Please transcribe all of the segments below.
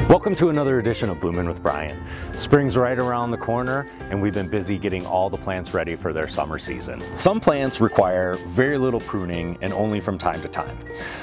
Welcome to another edition of Bloomin' with Brian. Spring's right around the corner and we've been busy getting all the plants ready for their summer season. Some plants require very little pruning and only from time to time.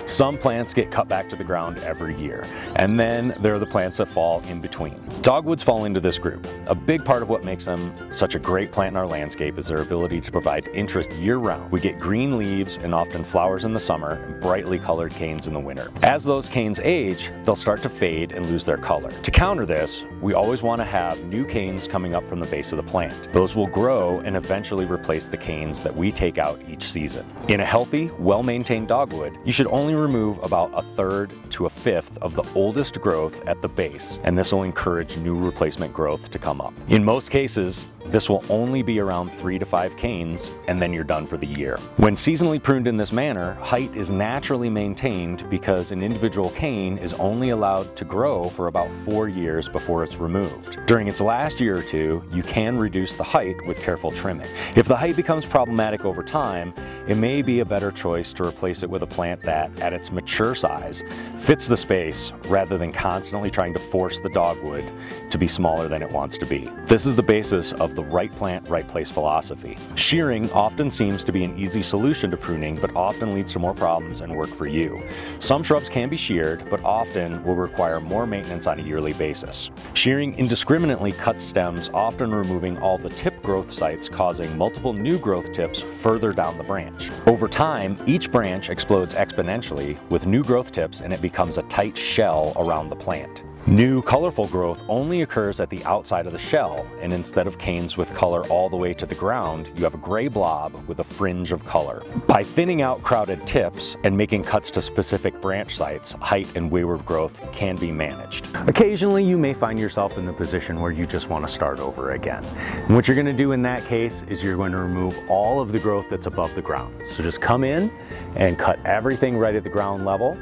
Some plants get cut back to the ground every year, and then there are the plants that fall in between. Dogwoods fall into this group. A big part of what makes them such a great plant in our landscape is their ability to provide interest year-round. We get green leaves and often flowers in the summer and brightly colored canes in the winter. As those canes age, they'll start to fade and lose their color. To counter this, we always want to have new canes coming up from the base of the plant. Those will grow and eventually replace the canes that we take out each season. In a healthy, well-maintained dogwood, you should only remove about 1/3 to 1/5 of the oldest growth at the base, and this will encourage new replacement growth to come up. In most cases, this will only be around 3 to 5 canes, and then you're done for the year. When seasonally pruned in this manner, height is naturally maintained because an individual cane is only allowed to grow for about 4 years before it's removed. During its last year or two, you can reduce the height with careful trimming. If the height becomes problematic over time, it may be a better choice to replace it with a plant that, at its mature size, fits the space rather than constantly trying to force the dogwood to be smaller than it wants to be. This is the basis of the right plant, right place philosophy. Shearing often seems to be an easy solution to pruning, but often leads to more problems and work for you. Some shrubs can be sheared, but often will require more maintenance on a yearly basis. Shearing indiscriminately cuts stems, often removing all the tip growth sites, causing multiple new growth tips further down the branch. Over time, each branch explodes exponentially with new growth tips, and it becomes a tight shell around the plant. New colorful growth only occurs at the outside of the shell, and instead of canes with color all the way to the ground, you have a gray blob with a fringe of color. By thinning out crowded tips and making cuts to specific branch sites, height and wayward growth can be managed. Occasionally, you may find yourself in the position where you just want to start over again. And what you're going to do in that case is you're going to remove all of the growth that's above the ground. So just come in and cut everything right at the ground level.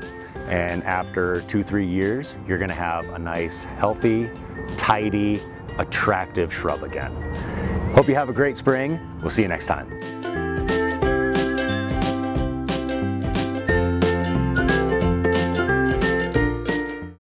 And after 2-3 years, you're gonna have a nice, healthy, tidy, attractive shrub again. Hope you have a great spring. We'll see you next time.